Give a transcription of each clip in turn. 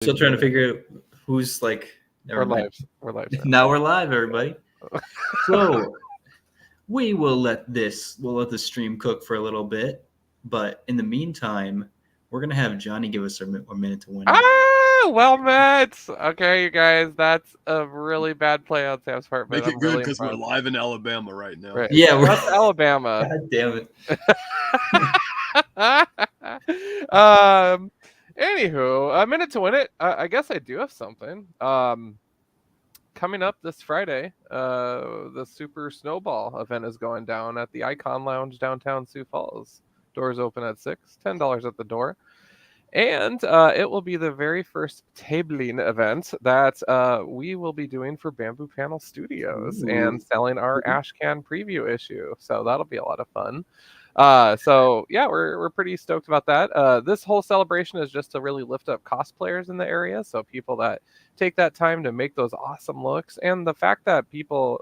Still trying to figure out who's like. We're live. We're live. Now we're live, everybody. So we'll let the stream cook for a little bit, but in the meantime, we're gonna have Johnny give us a minute to win. Well met. Okay, you guys, that's a really bad play on Sam's part. Make it good because we're live in Alabama right now. Right. Yeah, that's Alabama. God damn it. Anywho, a minute to win it. I guess I do have something. Coming up this Friday, the Super Snowball event is going down at the Icon Lounge downtown Sioux Falls. Doors open at $6, $10 at the door. And it will be the very first tabling event that we will be doing for Bamboo Panel Studios and selling our Ashcan preview issue. So that'll be a lot of fun. So yeah, we're pretty stoked about that. This whole celebration is just to really lift up cosplayers in the area. So people that take that time to make those awesome looks, and the fact that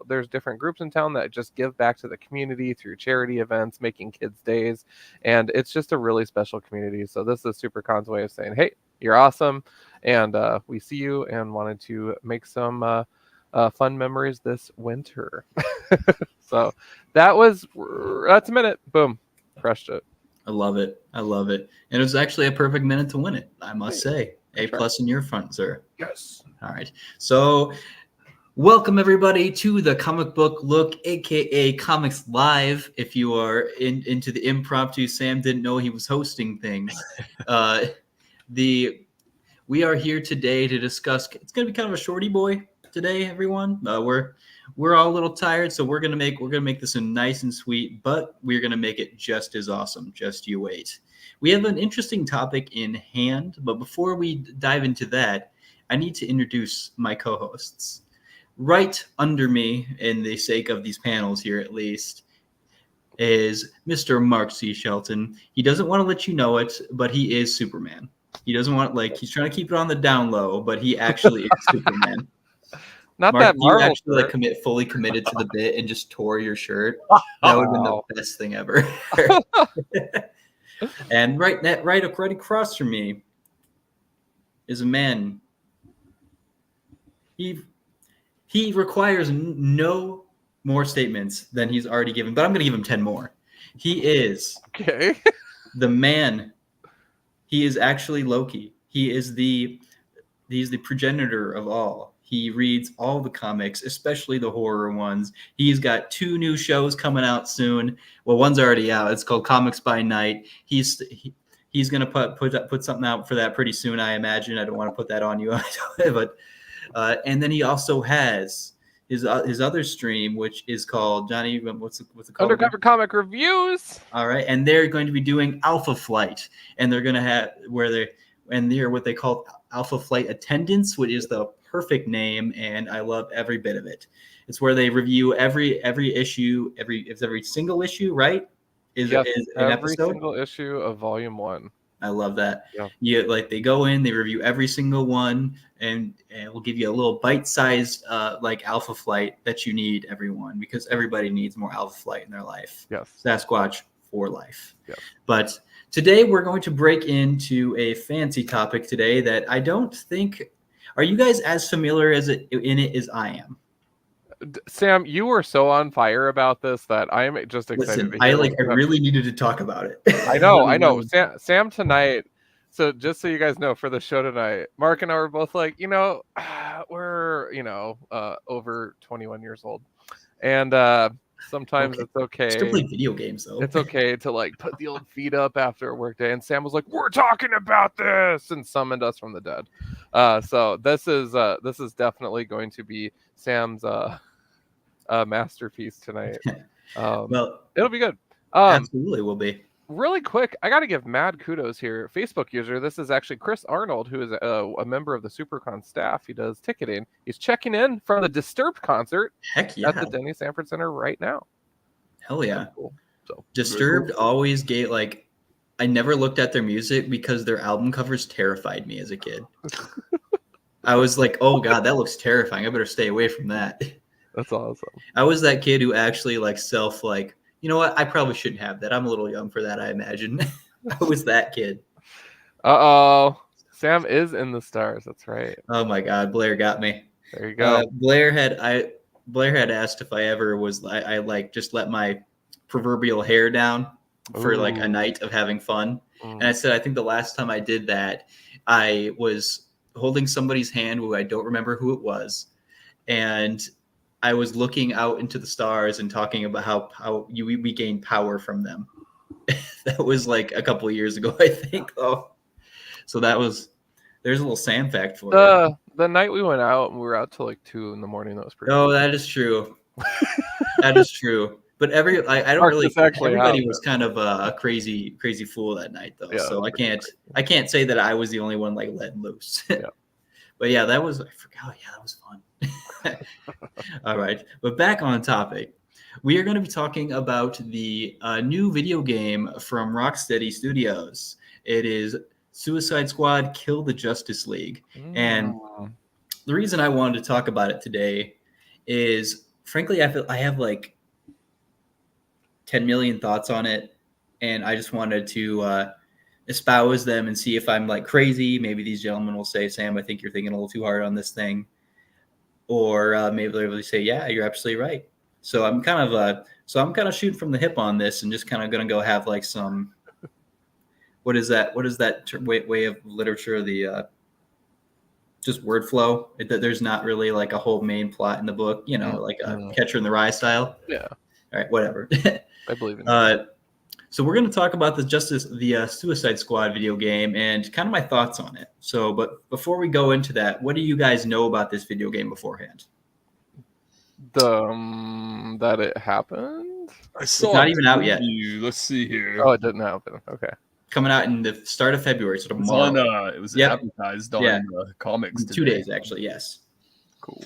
there's different groups in town that just give back to the community through charity events, making kids days, and it's just a really special community. So this is SuperCon's way of saying, hey, you're awesome, and we see you and wanted to make some fun memories this winter. So that's a minute. Boom, crushed it. I love it. And it was actually a perfect minute to win it, I must say. A+ in your front, sir. Yes. All right. So welcome everybody to the Comic Book Look, aka Comics Live. If you are into the impromptu, Sam didn't know he was hosting things. We are here today to discuss. It's gonna be kind of a shorty boy today, everyone. We're all a little tired, so we're gonna make this nice and sweet, but we're gonna make it just as awesome. Just you wait. We have an interesting topic in hand, but before we dive into that, I need to introduce my co-hosts. Right under me, in the sake of these panels here at least, is Mr. Mark C. Shelton. He doesn't want to let you know it, but he is Superman. He doesn't want, he's trying to keep it on the down low, but he actually is Superman. Not Mark, that Marvel. You actually fully committed to the bit and just tore your shirt. That would have been the best thing ever. And right across from me is a man. He requires no more statements than he's already given, but I'm going to give him 10 more. He is the man. He is actually Loki. He's the progenitor of all. He reads all the comics, especially the horror ones. He's got 2 new shows coming out soon. Well, one's already out. It's called Comics by Night. He's going to put something out for that pretty soon, I imagine. I don't want to put that on you, but and then he also has his other stream, which is called, Johnny, what's it called? Undercover Comic Reviews. All right, and they're going to be doing Alpha Flight, and they're going to have they're what they call Alpha Flight Attendants, which is the perfect name, and I love every bit of it. It's where they review every issue, every single issue, right? Is an every episode? Single issue of Volume 1. I love that. Yeah. They go in, they review every single one, and we'll give you a little bite-sized Alpha Flight that you need, everyone, because everybody needs more Alpha Flight in their life. Yes. Sasquatch for life. Yes. But today we're going to break into a fancy topic today that I don't think. Are you guys as familiar in it as I am? Sam, you were so on fire about this that I am just excited. Listen, I really needed to talk about it. I know. Sam tonight. So just so you guys know, for the show tonight, Mark and I were both like, we're over 21 years old, and sometimes it's okay. Still play video games though. It's okay to put the old feet up after a work day. And Sam was like, "We're talking about this," and summoned us from the dead. So this is definitely going to be Sam's masterpiece tonight. Well, it'll be good. Absolutely will be. Really quick, I got to give mad kudos here. Facebook user, this is actually Chris Arnold, who is a member of the SuperCon staff. He does ticketing. He's checking in from the Disturbed concert at the Denny Sanford Center right now. Hell yeah. Cool. So Disturbed always gave I never looked at their music because their album covers terrified me as a kid. I was like, oh God, that looks terrifying. I better stay away from that. That's awesome. I was that kid who actually you know what? I probably shouldn't have that. I'm a little young for that, I imagine. I was that kid. Uh-oh. Sam is in the stars. That's right. Oh my God, Blair got me. There you go. Blair had asked if I ever was I like just let my proverbial hair down for like a Ooh. night of having fun. And I said I think the last time I did that, I was holding somebody's hand who I don't remember who it was, and I was looking out into the stars and talking about how we gain power from them. That was like a couple of years ago, I think, though. So there's a little Sam fact for you. The night we went out, and we were out till like 2 a.m. That was pretty. Oh, that is true. That is true. But I don't really. Everybody was kind of a crazy fool that night, though. Yeah, so I can't say that I was the only one like let loose. Yeah. But yeah, I forgot. Yeah, that was fun. All right, but back on topic. We are going to be talking about the new video game from Rocksteady Studios. It is Suicide Squad: Kill the Justice League. And the reason I wanted to talk about it today is, frankly, I feel I have like 10 million thoughts on it, and I just wanted to espouse them and see if I'm like crazy. Maybe these gentlemen will say, Sam, I think you're thinking a little too hard on this thing. Or maybe they'll really say, yeah, you're absolutely right. So I'm kind of shooting from the hip on this, and just kind of going to go have like some, what is that way of literature? The just word flow. There's not really like a whole main plot in the book, like a Catcher in the Rye style. Yeah. All right, whatever. I believe in that. So we're going to talk about the Suicide Squad video game and kind of my thoughts on it. So, but before we go into that, what do you guys know about this video game beforehand? That it happened? It's not even out yet. Let's see here. Oh, it didn't happen. Okay. Coming out in the start of February, so tomorrow. It was advertised on comics today. 2 days, actually, yes. Cool.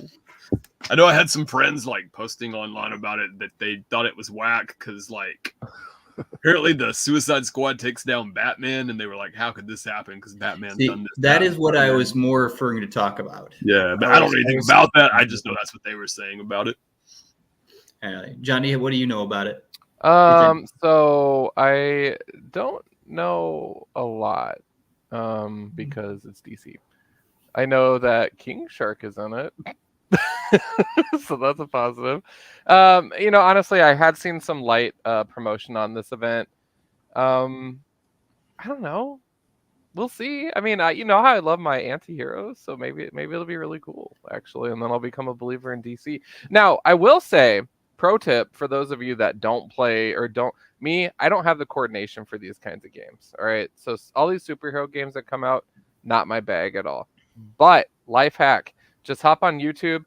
I know I had some friends like posting online about it that they thought it was whack because like apparently the Suicide Squad takes down Batman, and they were like, "How could this happen?" Because Batman's done this. That is what I was more referring to talk about. Yeah, but I don't know anything about that. I just know that's what they were saying about it. Johnny, what do you know about it? So I don't know a lot because it's DC. I know that King Shark is in it. So that's a positive. Honestly, I had seen some light promotion on this event. I don't know. We'll see. I mean, you know how I love my anti-heroes, so maybe it'll be really cool, actually, and then I'll become a believer in DC. Now, I will say, pro tip for those of you that don't play or I don't have the coordination for these kinds of games. All right, so all these superhero games that come out, not my bag at all. But life hack. Just hop on YouTube,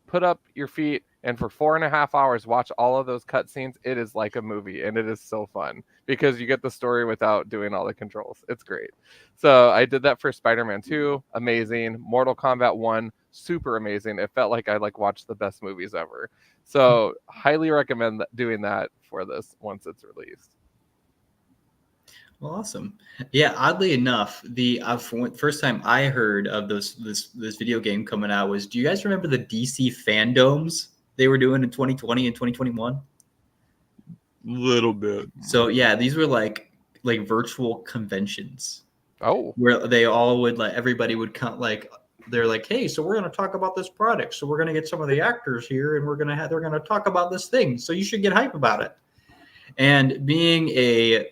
put up your feet, and for 4.5 hours, watch all of those cutscenes. It is like a movie, and it is so fun because you get the story without doing all the controls. It's great. So I did that for Spider-Man 2, amazing. Mortal Kombat 1, super amazing. It felt like I watched the best movies ever. So highly recommend doing that for this once it's released. Well, awesome. Yeah, oddly enough, the first time I heard of this video game coming out was, do you guys remember the DC fandoms they were doing in 2020 and 2021? Little bit. So yeah, these were like virtual conventions. Oh. Where they all would everybody would come they're like, hey, so we're going to talk about this product. So we're going to get some of the actors here, and they're going to talk about this thing. So you should get hype about it. And being a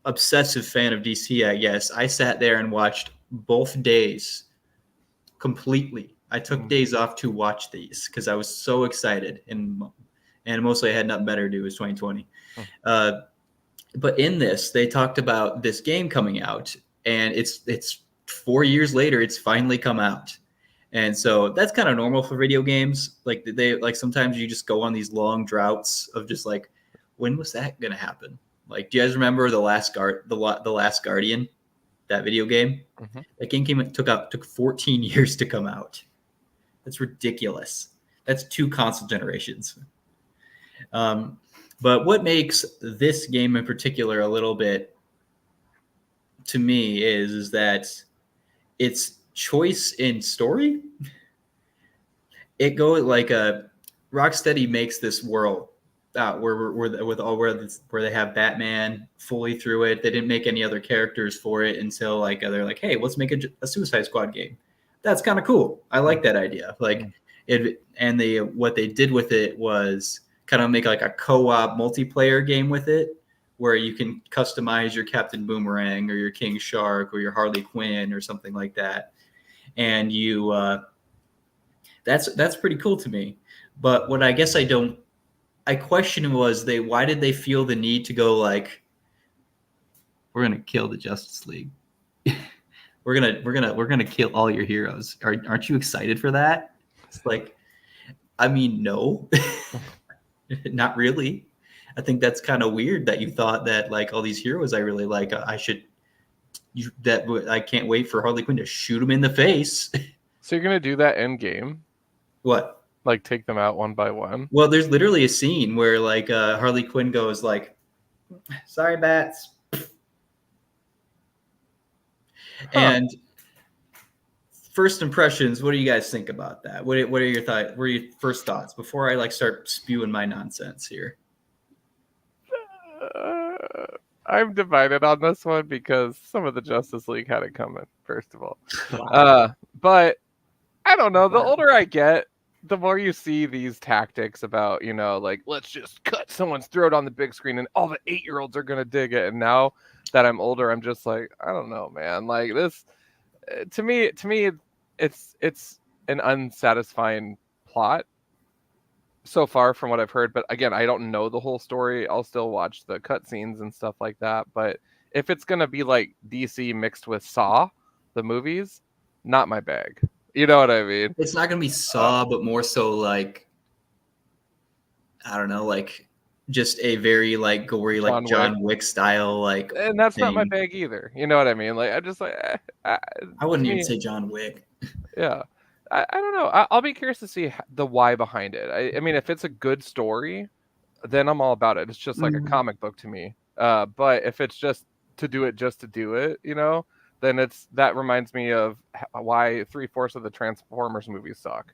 obsessive fan of DC, I guess, I sat there and watched both days completely. I took days off to watch these because I was so excited, and mostly I had nothing better to do. It was 2020. But in this, they talked about this game coming out, and it's 4 years later, it's finally come out. And so that's kind of normal for video games. Sometimes you just go on these long droughts of just when was that going to happen? Do you guys remember the Last Guardian, that video game? Mm-hmm. That game took 14 years to come out. That's ridiculous. That's 2 console generations. But what makes this game in particular a little bit, to me, is that its choice in story. It goes Rocksteady makes this world where they have Batman fully through it. They didn't make any other characters for it until like they're like, hey, let's make a Suicide Squad game. That's kind of cool. I like that idea. Like it, and what they did with it was kind of make like a co-op multiplayer game with it, where you can customize your Captain Boomerang or your King Shark or your Harley Quinn or something like that, and you that's pretty cool to me. But what I guess I question was why did they feel the need to go like, we're gonna kill the Justice League, we're gonna kill all your heroes. Aren't you excited for that? It's like, I mean, no, not really. I think that's kind of weird that you thought that like all these heroes I really like, I can't wait for Harley Quinn to shoot him in the face. So you're gonna do that end game? What? Like take them out one by one? Well, there's literally a scene where like Harley Quinn goes like, "Sorry, bats," and first impressions. What do you guys think about that? What are your thoughts? What are your first thoughts before I like start spewing my nonsense here? I'm divided on this one because some of the Justice League had it coming. First of all, but I don't know. The older I get, the more you see these tactics about, like, let's just cut someone's throat on the big screen and all the 8-year-olds are going to dig it. And now that I'm older, I'm just like, I don't know, man. Like this, to me, it's an unsatisfying plot so far from what I've heard. But again, I don't know the whole story. I'll still watch the cutscenes and stuff like that. But if it's going to be like DC mixed with Saw, the movies, not my bag. You know what I mean? It's not going to be Saw, but more so like, I don't know, like just a very like gory, like John Wick style, like. And that's not my bag either. You know what I mean? Like I just like. I wouldn't even say John Wick. Yeah, I don't know. I'll be curious to see the why behind it. I mean, if it's a good story, then I'm all about it. It's just like a comic book to me. But if it's just to do it, then that reminds me of why 3/4 of the Transformers movies suck,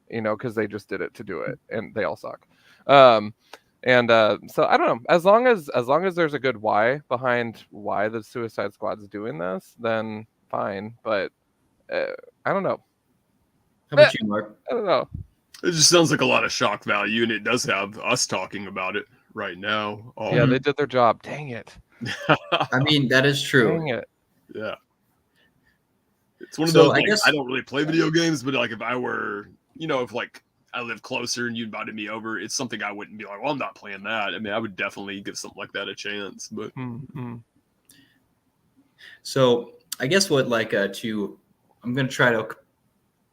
because they just did it to do it and they all suck. So I don't know. As long as there's a good why behind why the Suicide Squad's doing this, then fine. But I don't know. How about you, Mark? I don't know. It just sounds like a lot of shock value, and it does have us talking about it right now. Yeah, they did their job. Dang it. I mean, that is true. Dang it. Yeah. It's one of those, I don't really play video games, but like if I were, if like I live closer and you invited me over, it's something I wouldn't be like, well, I'm not playing that. I mean, I would definitely give something like that a chance. But So I guess what I'm going to try to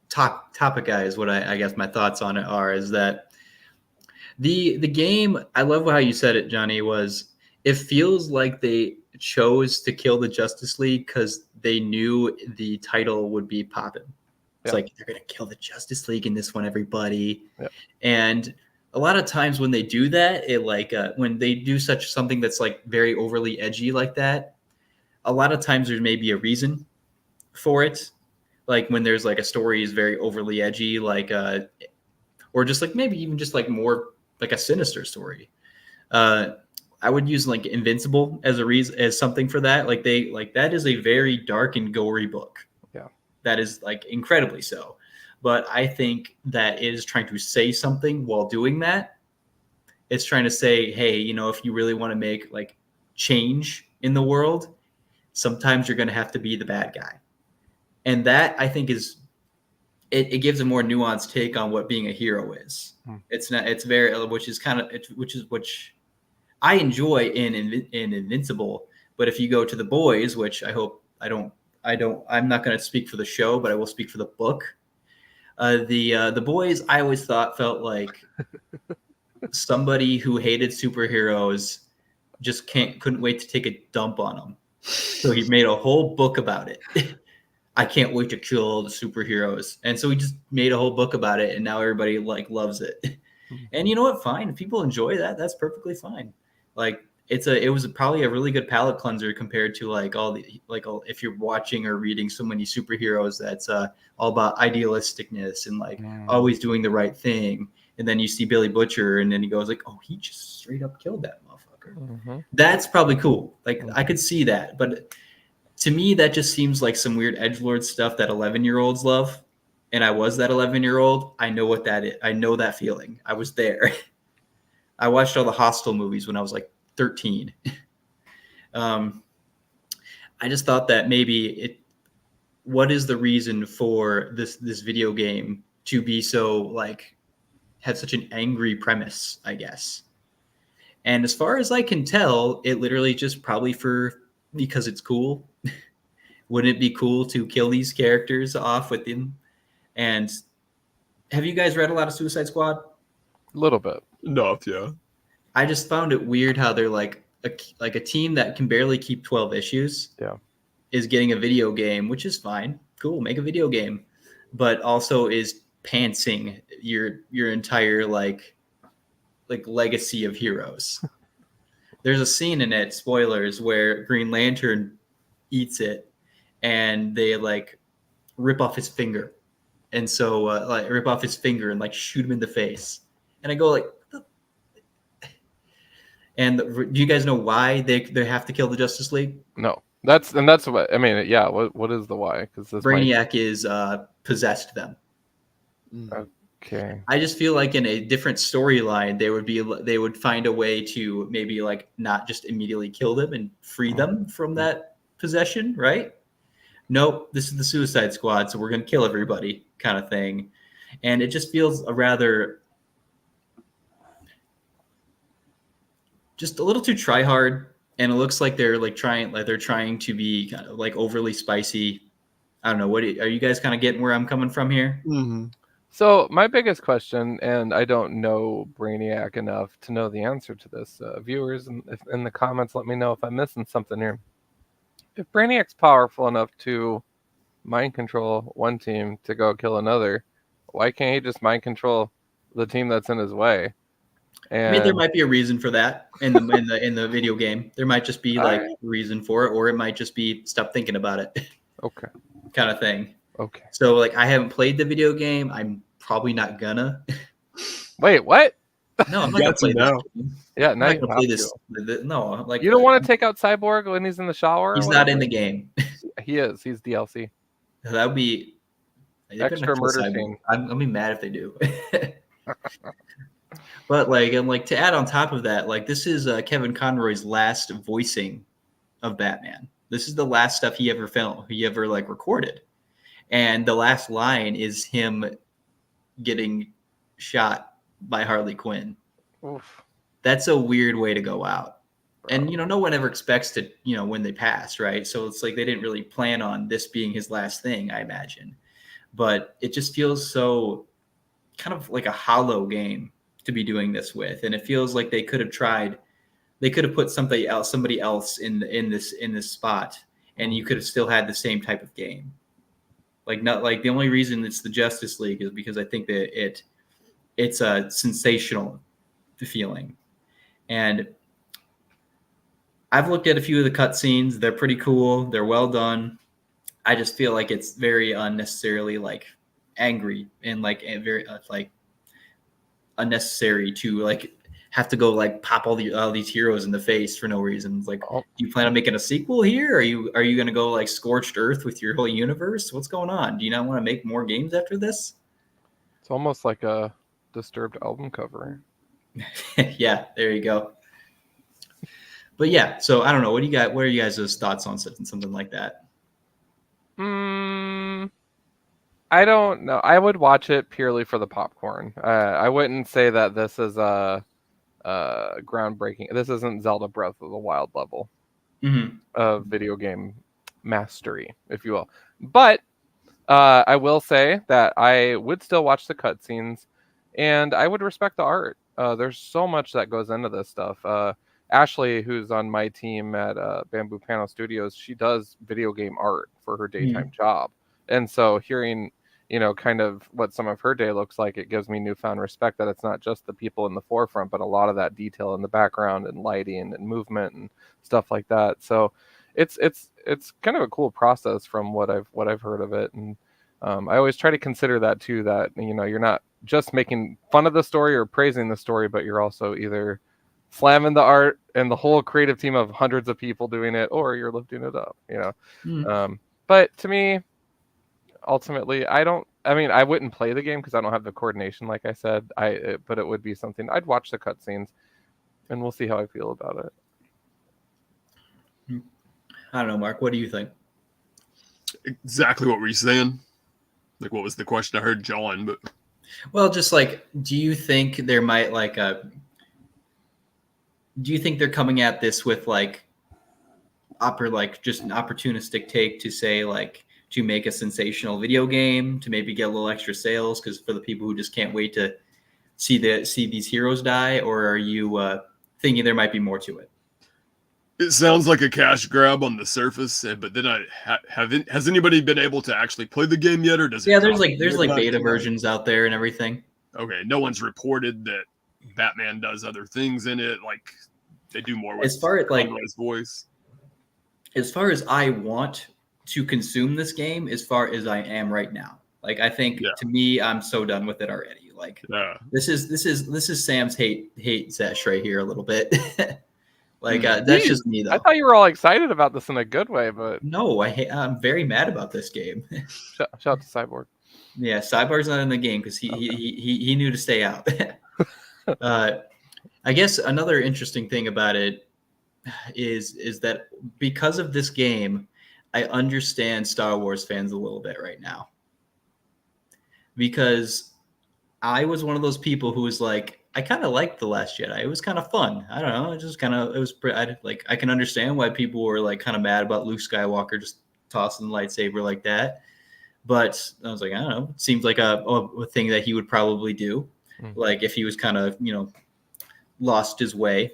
topic guys, what I guess my thoughts on it is that the game, I love how you said it, Johnny, it feels like they chose to kill the Justice League because they knew the title would be popping. It's like, they're going to kill the Justice League in this one, everybody. Yeah. And a lot of times when they do that, when they do something that's like very overly edgy like that, a lot of times there may be a reason for it. Like when there's like a story is very overly edgy, or just like maybe even just like more like a sinister story. I would use like Invincible as a reason, as something for that. That is a very dark and gory book. Yeah. That is like incredibly so. But I think that it is trying to say something while doing that. It's trying to say, hey, if you really want to make like change in the world, sometimes you're going to have to be the bad guy. And that I think it gives a more nuanced take on what being a hero is. It's very, which I enjoy in Invincible, but if you go to The Boys, which I'm not going to speak for the show, but I will speak for the book. The Boys, I always felt like somebody who hated superheroes just couldn't wait to take a dump on them. So he made a whole book about it. I can't wait to kill all the superheroes. And so he just made a whole book about it, and now everybody loves it. And you know what? Fine. If people enjoy that, that's perfectly fine. Like it was probably a really good palate cleanser compared to if you're watching or reading so many superheroes that's all about idealisticness and always doing the right thing. and then you see Billy Butcher, and then he goes like, "Oh, he just straight up killed that motherfucker." Mm-hmm. That's probably cool. Like I could see that, but to me, that just seems like some weird edgelord stuff that 11-year-olds love. And I was that 11-year-old. I know what that is. I know that feeling. I was there. I watched all the Hostel movies when I was like 13. I just thought that maybe what is the reason for this video game to be so like have such an angry premise, I guess. And as far as I can tell, it literally just probably because it's cool. Wouldn't it be cool to kill these characters off with them? And have you guys read a lot of Suicide Squad? A little bit. Enough, yeah. I just found it weird how they're like a team that can barely keep 12 issues. Yeah. Is getting a video game, which is fine. Cool, make a video game. But also is pantsing your entire like legacy of heroes. There's a scene in it, spoilers, where Green Lantern eats it and they like rip off his finger. And so like rip off his finger and like shoot him in the face. And I go like, and do you guys know why they have to kill the Justice League? No. That's what I mean. Yeah. What is the why? Because Brainiac is possessed them. Okay. I just feel like in a different storyline, they would find a way to maybe like not just immediately kill them and free them from that possession, right? Nope, this is the Suicide Squad, so we're gonna kill everybody, kind of thing. And it just feels just a little too try hard. And it looks like they're trying to be kind of like overly spicy. I don't know. Are you guys kind of getting where I'm coming from here? Mm-hmm. So my biggest question, and I don't know Brainiac enough to know the answer to this. Viewers in the comments, let me know if I'm missing something here. If Brainiac's powerful enough to mind control one team to go kill another, why can't he just mind control the team that's in his way? And I mean, there might be a reason for that in the video game. There might just be like a reason for it, or it might just be stop thinking about it. Okay. Kind of thing. Okay. So like I haven't played the video game. I'm probably not gonna. Wait, what? No, I'm not gonna play this. Yeah, I'm now not you gonna have play to. this. No, like You don't want to take out Cyborg when he's in the shower? He's not in the game. He is. He's DLC. That would be Extra murder scene. I'm gonna be mad if they do. But like to add on top of that, like this is Kevin Conroy's last voicing of Batman. This is the last stuff he ever like recorded, and the last line is him getting shot by Harley Quinn. Oof. That's a weird way to go out. And no one ever expects to when they pass, right? So it's like they didn't really plan on this being his last thing, I imagine. But it just feels so kind of like a hollow game to be doing this with, and it feels like they could have put somebody else in this spot, and you could have still had the same type of game. Like not like the only reason it's the Justice League is because I think that it's a sensational feeling, and I've looked at a few of the cutscenes. They're pretty cool. They're well done. I just feel like it's very unnecessarily like angry and like very like unnecessary to like have to go like pop all these heroes in the face for no reason. It's like, do you plan on making a sequel here? Are you gonna go like scorched earth with your whole universe? What's going on? Do you not want to make more games after this? It's almost like a Disturbed album cover. Yeah, there you go. But yeah, so I don't know. What are you guys' thoughts on something like that? I don't know. I would watch it purely for the popcorn. I wouldn't say that this is a groundbreaking. This isn't Zelda Breath of the Wild level of video game mastery, if you will. But I will say that I would still watch the cutscenes, and I would respect the art. There's so much that goes into this stuff. Ashley, who's on my team at Bamboo Panel Studios, she does video game art for her daytime job. And so hearing, kind of what some of her day looks like, it gives me newfound respect that it's not just the people in the forefront, but a lot of that detail in the background and lighting and movement and stuff like that. So it's kind of a cool process from what I've heard of it. And I always try to consider that too, that, you're not just making fun of the story or praising the story, but you're also either slamming the art and the whole creative team of hundreds of people doing it, or you're lifting it up, But to me, ultimately, I wouldn't play the game because I don't have the coordination, like I said. But it would be something I'd watch the cutscenes, and we'll see how I feel about it. I don't know, Mark. What do you think? Exactly what were you saying? Like, what was the question? I heard John, but just like, do you think there might do you think they're coming at this with just an opportunistic take to say to make a sensational video game to maybe get a little extra sales because for the people who just can't wait to see these heroes die, or are you thinking there might be more to it? It sounds like a cash grab on the surface, but then has anybody been able to actually play the game yet, or does it? Yeah, there's beta versions out there and everything. Okay, no one's reported that Batman does other things in it, like they do more with as far as Conroy's voice. As far as I want to consume this game, as far as I am right now, I think to me, I'm so done with it already. This is Sam's hate sesh right here a little bit. That's just me though. I thought you were all excited about this in a good way, but no, I'm very mad about this game. Shout out to Cyborg. Yeah, Cyborg's not in the game because he knew to stay out. I guess another interesting thing about it is that because of this game, I understand Star Wars fans a little bit right now. Because I was one of those people who was I kind of liked The Last Jedi. It was kind of fun. I don't know. I can understand why people were kind of mad about Luke Skywalker just tossing the lightsaber like that. But I was I don't know. It seems like a thing that he would probably do. Mm-hmm. If he was kind of, lost his way.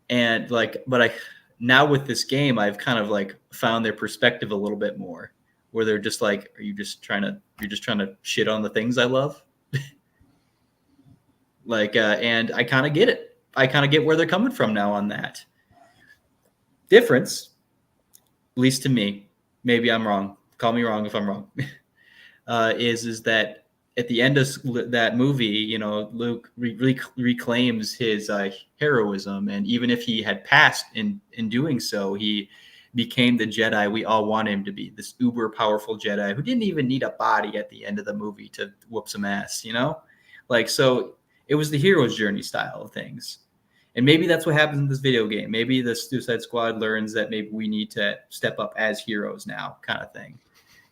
And now with this game, I've kind of found their perspective a little bit more, where they're just are you just trying to shit on the things I love? And I kind of get it. I kind of get where they're coming from now on that. Difference, at least to me, maybe I'm wrong. Call me wrong if I'm wrong. Is that at the end of that movie, Luke reclaims his heroism, and even if he had passed in doing so, he became the Jedi we all want him to be, this uber powerful Jedi who didn't even need a body at the end of the movie to whoop some ass, So it was the hero's journey style of things. And maybe that's what happens in this video game. Maybe the Suicide Squad learns that maybe we need to step up as heroes now, kind of thing.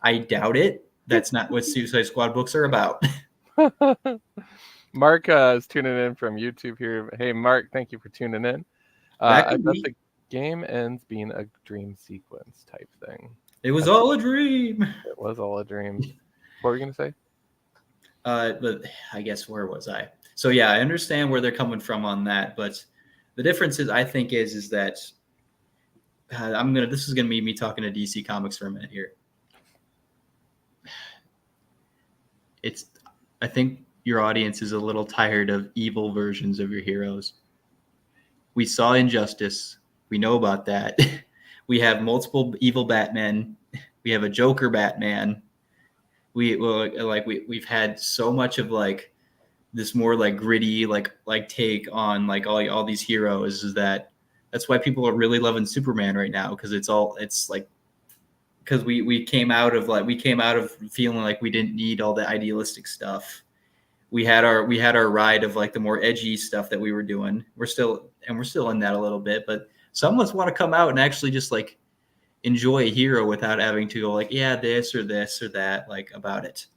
I doubt it. That's not what Suicide Squad books are about. Mark is tuning in from YouTube here. Hey, Mark, thank you for tuning in. The game ends being a dream sequence type thing. It was all a dream. It was all a dream. What were you going to say? But I guess where was I? So yeah, I understand where they're coming from on that, but the difference is, I think, is that this is gonna be me talking to DC Comics for a minute here. I think your audience is a little tired of evil versions of your heroes. We saw Injustice. We know about that. We have multiple evil Batmen. We have a Joker Batman. We've had so much of this more gritty take on all these heroes, is that's why people are really loving Superman right now, because because we came out of feeling like we didn't need all the idealistic stuff. We had our ride of the more edgy stuff that we were doing. We're still in that a little bit, but some of us want to come out and actually just enjoy a hero without having to go this or that about it.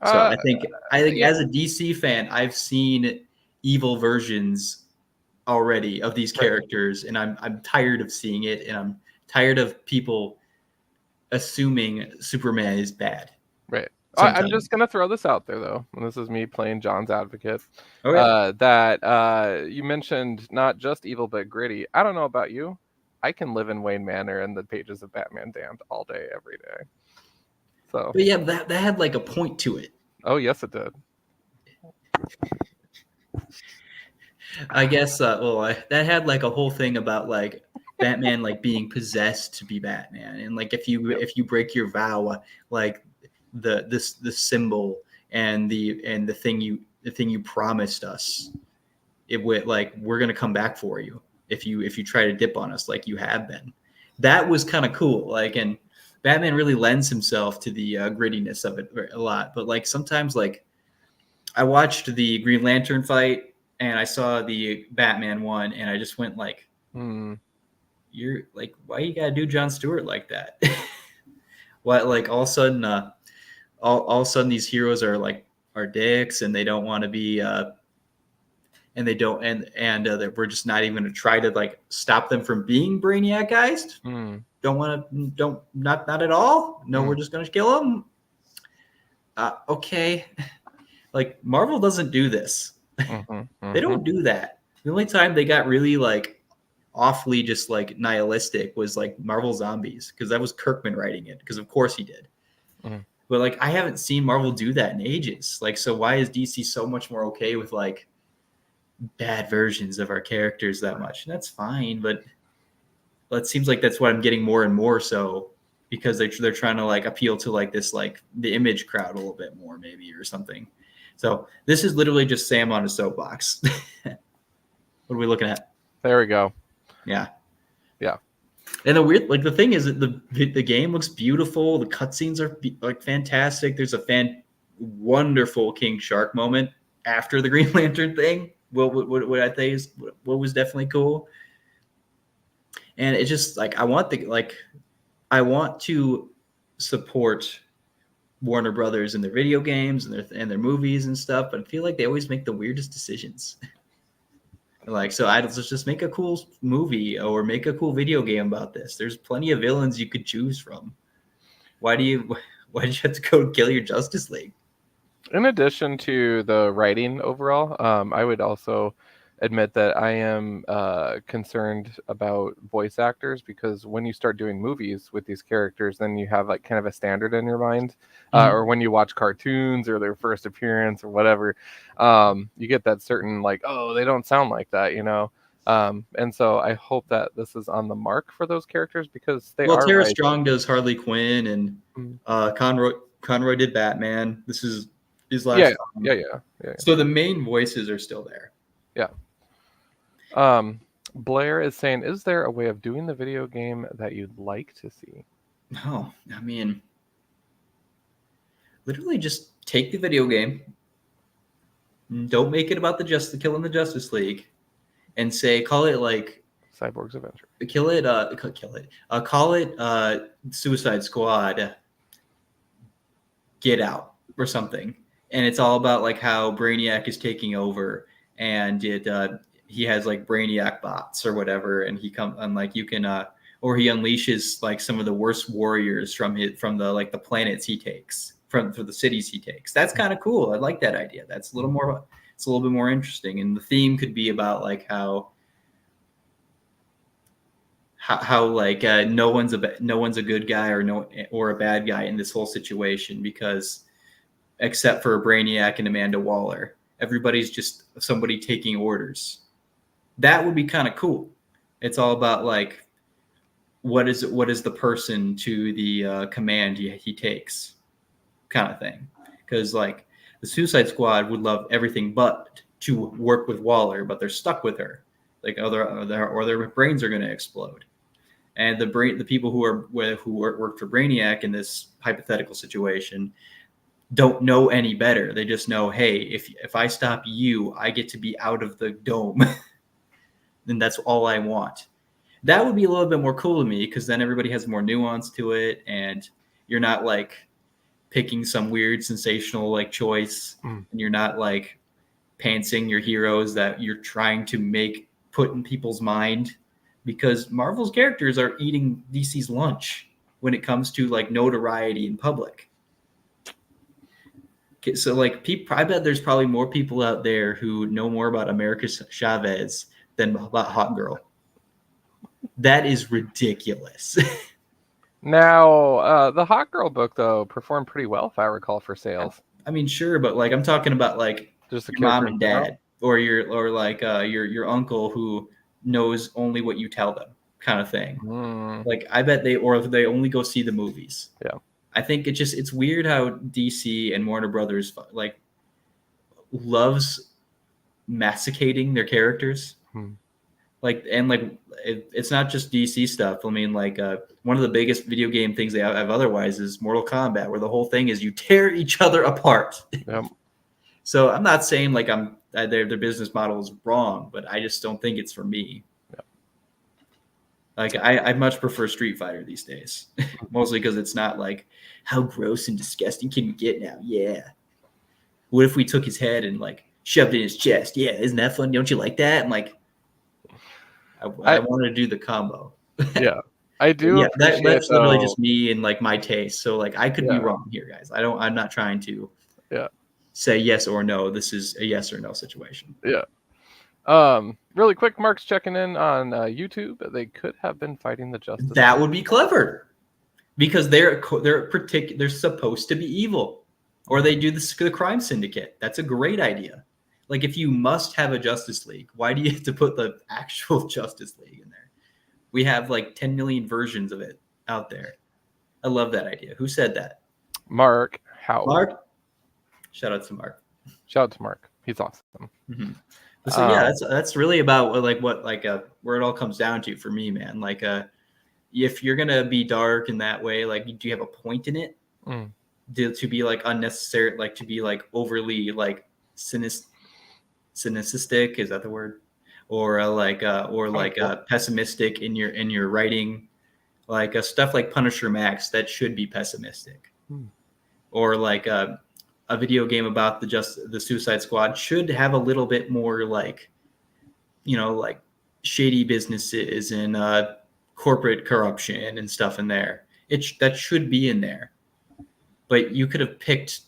So I think as a DC fan, I've seen evil versions already of these characters, and I'm tired of seeing it, and I'm tired of people assuming Superman is bad. Right. I'm just gonna throw this out there though, and this is me playing John's advocate. That you mentioned not just evil but gritty. I don't know about you. I can live in Wayne Manor and the pages of Batman Damned all day, every day. So, but yeah, that had a point to it. Oh yes, it did. I guess. That had a whole thing about Batman being possessed to be Batman, and if you break your vow, the symbol and the thing you promised us, it would like we're gonna come back for you if you try to dip on us like you have been. That was kind of cool. Like, and Batman really lends himself to the grittiness of it a lot. But like sometimes, like I watched the Green Lantern fight and I saw the Batman one, and I just went like, "You're like, why you gotta do Jon Stewart like that?" What, like all of a sudden, all of a sudden these heroes are dicks, and they don't want to be, and they don't, and that we're just not even gonna try to like stop them from being Brainiac guys. Not at all. No, we're just gonna kill them. Okay. Like Marvel doesn't do this. They don't do that. The only time they got really like awfully just like nihilistic was like Marvel Zombies, because that was Kirkman writing it, because of course he did. But like I haven't seen Marvel do that in ages. Like, so why is DC so much more okay with like bad versions of our characters that much? And that's fine, but it seems like that's what I'm getting more and more so, because they're trying to like appeal to like this like the image crowd a little bit more maybe or something. So this is literally just Sam on a soapbox. What are we looking at? There we go. Yeah. Yeah. And the thing is that the game looks beautiful. The cutscenes are like fantastic. There's a wonderful King Shark moment after the Green Lantern thing. What I think is what was definitely cool. And it's just like I want to support Warner Brothers and their video games and their movies and stuff, but I feel like they always make the weirdest decisions. Like, so let's just make a cool movie or make a cool video game about this. There's plenty of villains you could choose from. Why did you have to go kill your Justice League? In addition to the writing overall, I would also admit that I am concerned about voice actors, because when you start doing movies with these characters, then you have like kind of a standard in your mind, or when you watch cartoons or their first appearance or whatever, you get that certain like, oh, they don't sound like that, you know. And so I hope that this is on the mark for those characters, because they are. Tara Strong does Harley Quinn, and Conroy did Batman. This is his last. Yeah. So the main voices are still there. Yeah. Blair is saying, is there a way of doing the video game that you'd like to see? No, I mean, literally just take the video game, don't make it about killing the Justice League, and call it like Cyborg's Adventure. Call it Suicide Squad, Get Out or something. And it's all about like how Brainiac is taking over, and he has like Brainiac bots or whatever, and he or he unleashes like some of the worst warriors from the planets he takes from the cities he takes. That's kind of cool. I like that idea. It's a little bit more interesting, and the theme could be about like how like no one's a good guy or a bad guy in this whole situation, because except for Brainiac and Amanda Waller, everybody's just somebody taking orders. That would be kind of cool. It's all about like what is the person to the command he takes, kind of thing. Because like the Suicide Squad would love everything but to work with Waller, but they're stuck with her, like their brains are going to explode. And the people who work for Brainiac in this hypothetical situation don't know any better. They just know, hey, if I stop you, I get to be out of the dome. Then that's all I want. That would be a little bit more cool to me, because then everybody has more nuance to it, and you're not like picking some weird sensational like choice, and you're not like pantsing your heroes that you're trying to put in people's mind, because Marvel's characters are eating DC's lunch when it comes to like notoriety in public. Okay, so like I bet there's probably more people out there who know more about America Chavez than about Hot Girl. That is ridiculous. Now, the Hot Girl book though performed pretty well, if I recall, for sales. I mean, sure, but like I'm talking about like just your mom and dad, or your uncle who knows only what you tell them, kind of thing. Like I bet they only go see the movies. Yeah. I think it's weird how DC and Warner Brothers like loves masticating their characters. Like it's not just DC stuff. I mean, like one of the biggest video game things they have otherwise is Mortal Kombat, where the whole thing is you tear each other apart. Yep. So I'm not saying like their business model is wrong, but I just don't think it's for me. Yep. Like I much prefer Street Fighter these days, mostly because it's not like how gross and disgusting can you get now? Yeah. What if we took his head and like shoved it in his chest? Yeah, isn't that fun? Don't you like that? I'm like, I want to do the combo. Yeah, I do. Yeah, that's literally just me and like my taste. So like I could be wrong here, guys. I'm not trying to say yes or no. This is a yes or no situation. Yeah. Really quick, Mark's checking in on YouTube. They could have been fighting the Justice. That would be clever, because they're supposed to be evil, or they do the crime syndicate. That's a great idea. Like, if you must have a Justice League, why do you have to put the actual Justice League in there? We have like 10 million versions of it out there. I love that idea. Who said that? Mark. How? Mark? Shout out to Mark. Shout out to Mark. He's awesome. Mm-hmm. So yeah, that's really about where it all comes down to for me, man. Like, if you're gonna be dark in that way, like, do you have a point in it? To be like unnecessary, like to be like overly like cynicistic, is that the word? Or pessimistic in your writing, like stuff like Punisher Max that should be pessimistic, or like a video game about the Suicide Squad should have a little bit more like, like shady businesses and corporate corruption and stuff in there. That should be in there, but you could have picked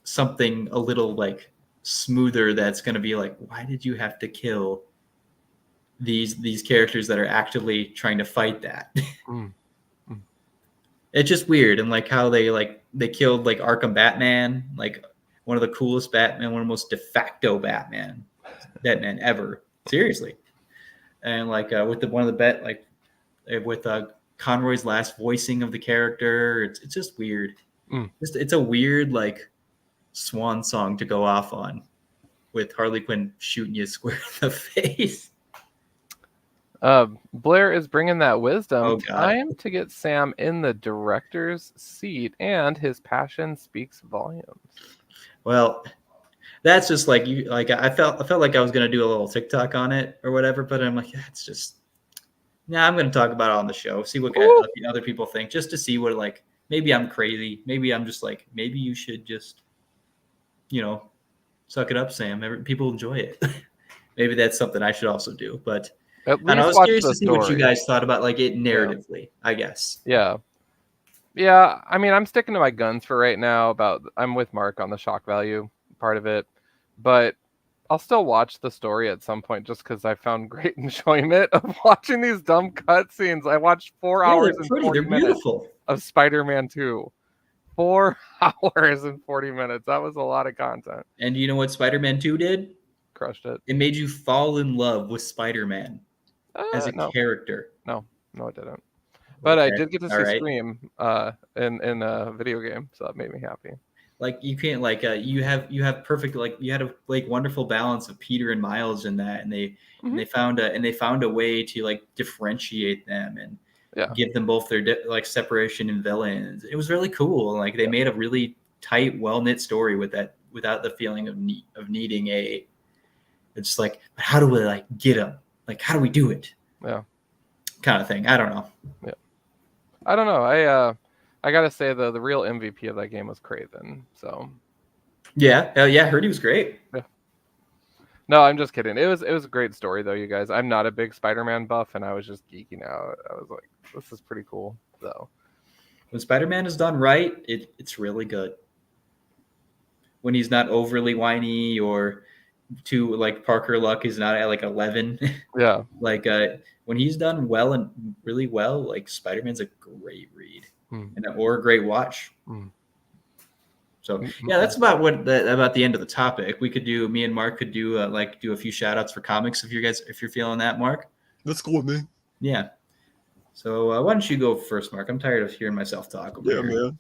something a little like smoother that's going to be like, why did you have to kill these characters that are actively trying to fight that? It's just weird. And like how they killed like Arkham Batman, like one of the coolest Batman, one of the most de facto Batman ever, seriously. And like with Conroy's last voicing of the character, it's just weird. It's a weird like swan song to go off on, with Harley Quinn shooting you square in the face. Blair is bringing that wisdom. Oh, God. Time to get Sam in the director's seat, and his passion speaks volumes. Well, that's just like you. Like I felt like I was gonna do a little TikTok on it or whatever, but I'm like, it's just. Nah, I'm gonna talk about it on the show. See what other people think, just to see what, like, maybe I'm crazy. Maybe I'm just like, maybe you should just, suck it up, Sam. People enjoy it. Maybe that's something I should also do. But I was curious to see what you guys thought about like it narratively, I guess. Yeah. I mean, I'm sticking to my guns for right now. I'm with Mark on the shock value part of it, but I'll still watch the story at some point just because I found great enjoyment of watching these dumb cutscenes. I watched 4 hours and 40 minutes of Spider-Man 2. 4 hours and 40 minutes. That was a lot of content. And you know what Spider-Man 2 did? Crushed it. It made you fall in love with Spider-Man as a character. No, it didn't. But okay. I did get to see Scream in a video game, so that made me happy. Like, you can't like you have perfect, like, you had a like wonderful balance of Peter and Miles in that, and they found a way to like differentiate them and give them both their like separation and villains. It was really cool. Like, they made a really tight, well-knit story with that, without the feeling of needing a. It's like, how do we like get them? Like, how do we do it? Yeah, kind of thing. I don't know. Yeah, I don't know. I gotta say the real MVP of that game was Kraven. So. Yeah. I heard he was great. Yeah. No, I'm just kidding. It was a great story though, you guys. I'm not a big Spider-Man buff, and I was just geeking out. I was like, this is pretty cool. So. When Spider-Man is done right, it's really good. When he's not overly whiny or too like Parker Luck is not at like 11. Yeah. Like when he's done well and really well, like Spider-Man's a great read or a great watch. So yeah, that's about about the end of the topic. We could do, me and Mark could do a few shout outs for comics if you're feeling that, Mark. That's cool with me. Yeah. So why don't you go first, Mark? I'm tired of hearing myself talk. Yeah, man.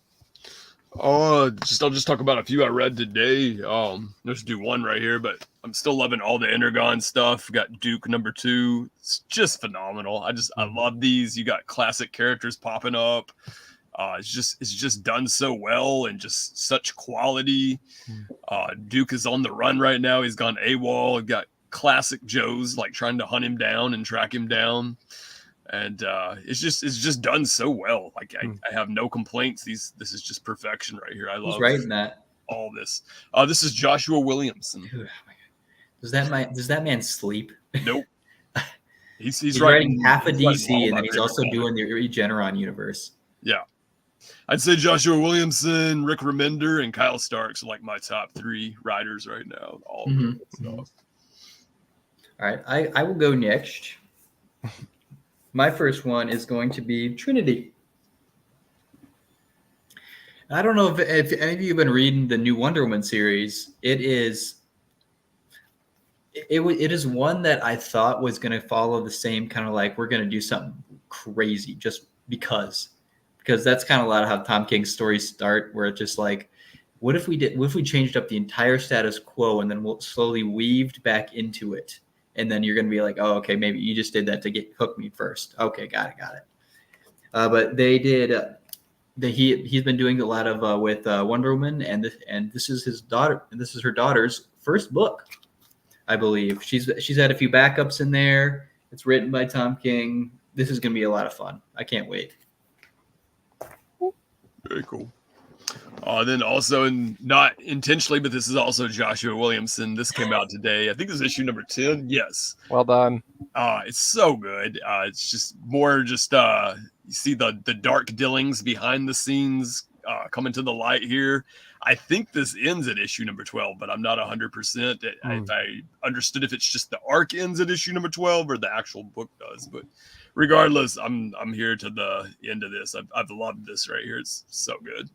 I'll just talk about a few I read today. Let's do one right here, but I'm still loving all the Energon stuff. Got Duke #2. It's just phenomenal. I love these. You got classic characters popping up. It's just done so well and just such quality. Duke is on the run right now. He's gone AWOL. We've got classic Joes like trying to hunt him down and track him down. And it's just done so well. Like I have no complaints. This is just perfection right here. I love writing that. All this. This is Joshua Williamson. Dude, oh my God. Does that man sleep? Nope. He's writing half a DC, and then he's also doing the Regeneron universe. Yeah. I'd say Joshua Williamson, Rick Remender, and Kyle Starks are like my top 3 writers right now. All right, I will go next. My first one is going to be Trinity. I don't know if any of you have been reading the new Wonder Woman series. It is one that I thought was going to follow the same kind of like we're going to do something crazy just because that's kind of a lot of how Tom King's stories start, where it's just like, what if we changed up the entire status quo and then we'll slowly weaved back into it. And then you're going to be like, oh, okay, maybe you just did that to hook me first. Okay, got it. But they did. He's been doing a lot of with Wonder Woman, and this is his daughter. And this is her daughter's first book, I believe. She's had a few backups in there. It's written by Tom King. This is going to be a lot of fun. I can't wait. Very cool. Then also, not intentionally, but this is also Joshua Williamson. This came out today. I think this is issue number 10. Yes. Well done. It's so good. It's just more you see the dark dealings behind the scenes coming to the light here. I think this ends at issue number 12, but I'm not 100%. If I understood if it's just the arc ends at issue number 12 or the actual book does. But regardless, I'm here to the end of this. I've loved this right here. It's so good.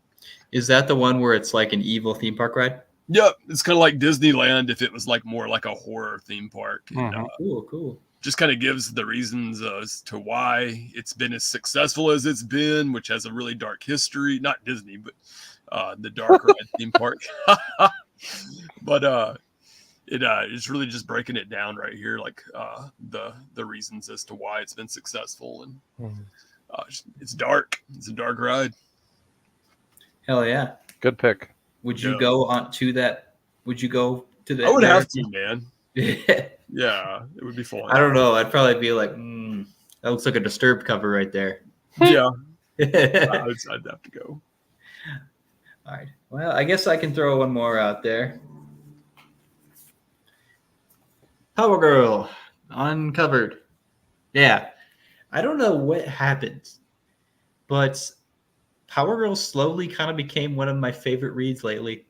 Is that the one where it's like an evil theme park ride? Yep, it's kind of like Disneyland if it was like more like a horror theme park. Cool. Just kind of gives the reasons as to why it's been as successful as it's been, which has a really dark history. Not Disney, but the dark ride theme park. But it's really just breaking it down right here, like the reasons as to why it's been successful, and it's dark. It's a dark ride. Hell yeah. Good pick. Would you go on to that? Would you go to that? I would have to, man. Yeah, it would be fun. I don't know. I'd probably be like, that looks like a Disturbed cover right there. Yeah. I'd have to go. All right. Well, I guess I can throw one more out there. Power Girl Uncovered. Yeah. I don't know what happened, but Power Girl slowly kind of became one of my favorite reads lately.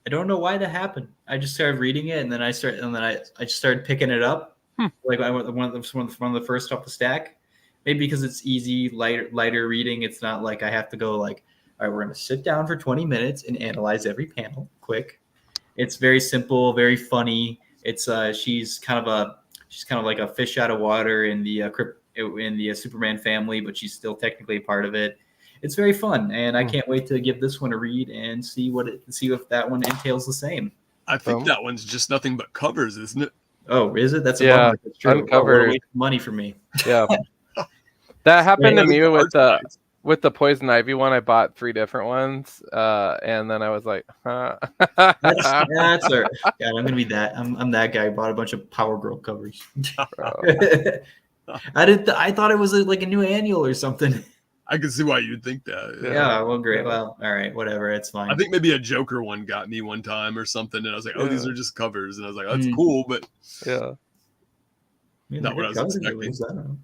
I don't know why that happened. I just started reading it, and then I just started picking it up. Like I went one of the first off the stack. Maybe because it's easy, lighter reading. It's not like I have to go like, all right, we're gonna sit down for 20 minutes and analyze every panel quick. It's very simple, very funny. It's she's kind of like a fish out of water in the Superman family, but she's still technically a part of it. It's very fun, and I can't wait to give this one a read and see if that one entails the same. I think that one's just nothing but covers, isn't it? Oh, is it? That's a bummer. That's true. Uncovered. Money for me. Yeah, that happened to me with the Poison Ivy one. I bought 3 different ones, and then I was like, huh. That's all right. Yeah, I'm gonna be that. I'm that guy who bought a bunch of Power Girl covers. I thought it was like a new annual or something. I can see why you'd think that. Yeah, well, great. Well, all right, whatever. It's fine. I think maybe a Joker one got me one time or something, and I was like, "Oh, these are just covers," and I was like, "That's cool," but not what I was expecting.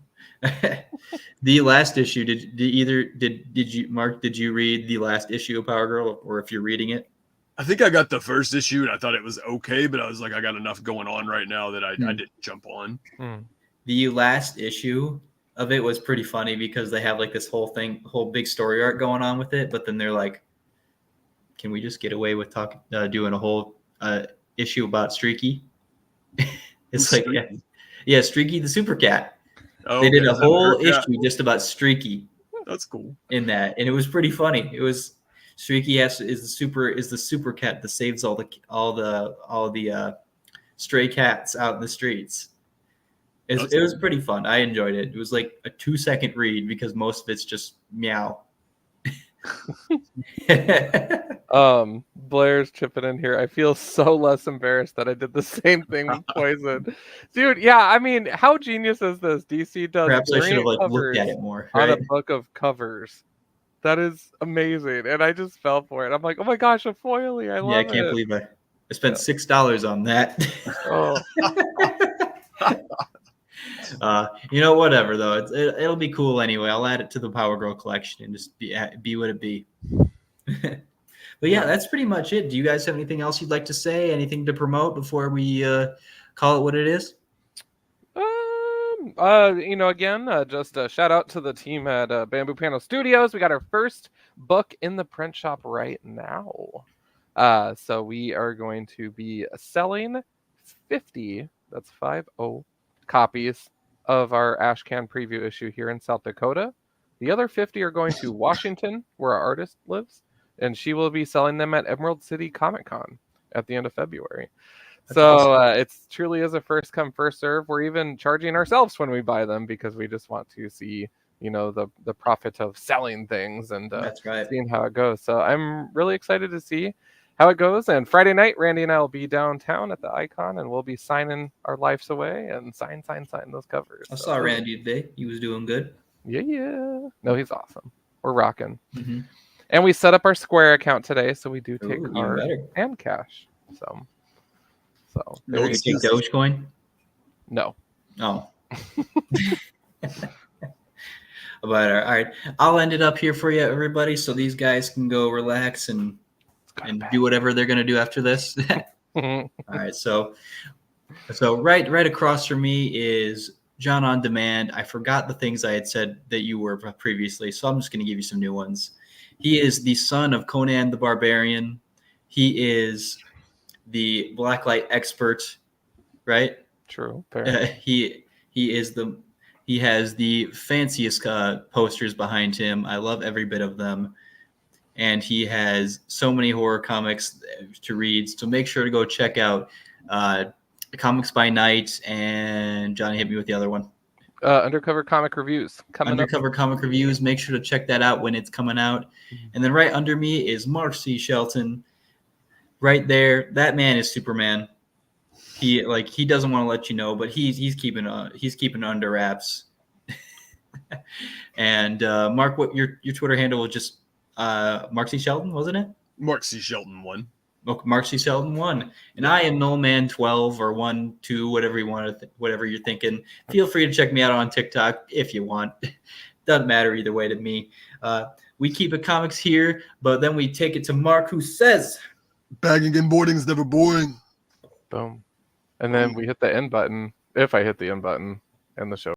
The last issue. Did you, Mark? Did you read the last issue of Power Girl, or if you're reading it? I think I got the first issue, and I thought it was okay, but I was like, I got enough going on right now that I didn't jump on. The last issue of it was pretty funny because they have like this whole big story arc going on with it, but then they're like, can we just get away with doing a whole issue about Streaky? It's like, Streaky the Super Cat. Oh, They did a is that whole America? issue just about Streaky That's cool. in that, and it was pretty funny. It was Streaky is the super cat that saves all the stray cats out in the streets. It was pretty fun. I enjoyed it. It was like a 2-second read because most of it's just meow. Blair's chipping in here. I feel so less embarrassed that I did the same thing with Poison. Dude, yeah, I mean, how genius is this? DC does Perhaps I should have variant looked at covers it more. on a Right? book of covers. That is amazing. And I just fell for it. I'm like, oh my gosh, a foilie. I love it. Yeah, I can't believe I spent $6 on that. Oh. Whatever though. It'll be cool anyway. I'll add it to the Power Girl collection and just be what it be. But yeah, that's pretty much it. Do you guys have anything else you'd like to say? Anything to promote before we call it what it is? Again, just a shout out to the team at Bamboo Panel Studios. We got our first book in the print shop right now. So we are going to be selling 50, that's 50 copies of our Ashcan preview issue here in South Dakota. The other 50 are going to Washington, where our artist lives, and she will be selling them at Emerald City Comic Con at the end of February. That's awesome. It truly is a first come, first serve. We're even charging ourselves when we buy them because we just want to see, the profit of selling things and that's right. Seeing how it goes. So I'm really excited to see how it goes. And Friday night, Randy and I will be downtown at the Icon, and we'll be signing our lives away and sign those covers. I saw Randy today. He was doing good. Yeah. No, he's awesome. We're rocking. Mm-hmm. And we set up our Square account today, so we do take card better. and cash. So no, you take Dogecoin? No. Oh. But all right, I'll end it up here for you, everybody, so these guys can go relax and do whatever they're gonna do after this. All right, so right across from me is John on Demand. I forgot the things I had said that you were previously, so I'm just gonna give you some new ones. He is the son of Conan the Barbarian. He is the blacklight expert, right? True. Fair. He has the fanciest posters behind him. I love every bit of them. And he has so many horror comics to read. So make sure to go check out Comics by Night, and Johnny hit me with the other one. Undercover Comic Reviews. Comic Reviews. Make sure to check that out when it's coming out. And then right under me is Mark C. Shelton. Right there, that man is Superman. He doesn't want to let you know, but he's keeping under wraps. And Mark, what your Twitter handle was just Mark C. Shelton, wasn't it? Mark C. Shelton 1. Okay, Mark C. Shelton 1. And I am Nullman 12 or 1, 2, whatever you want to whatever you're thinking. Feel free to check me out on TikTok if you want. Doesn't matter either way to me. We keep it comics here, but then we take it to Mark, who says, "Bagging and boarding is never boring." Boom. And then we hit the end button. If I hit the end button, end the show.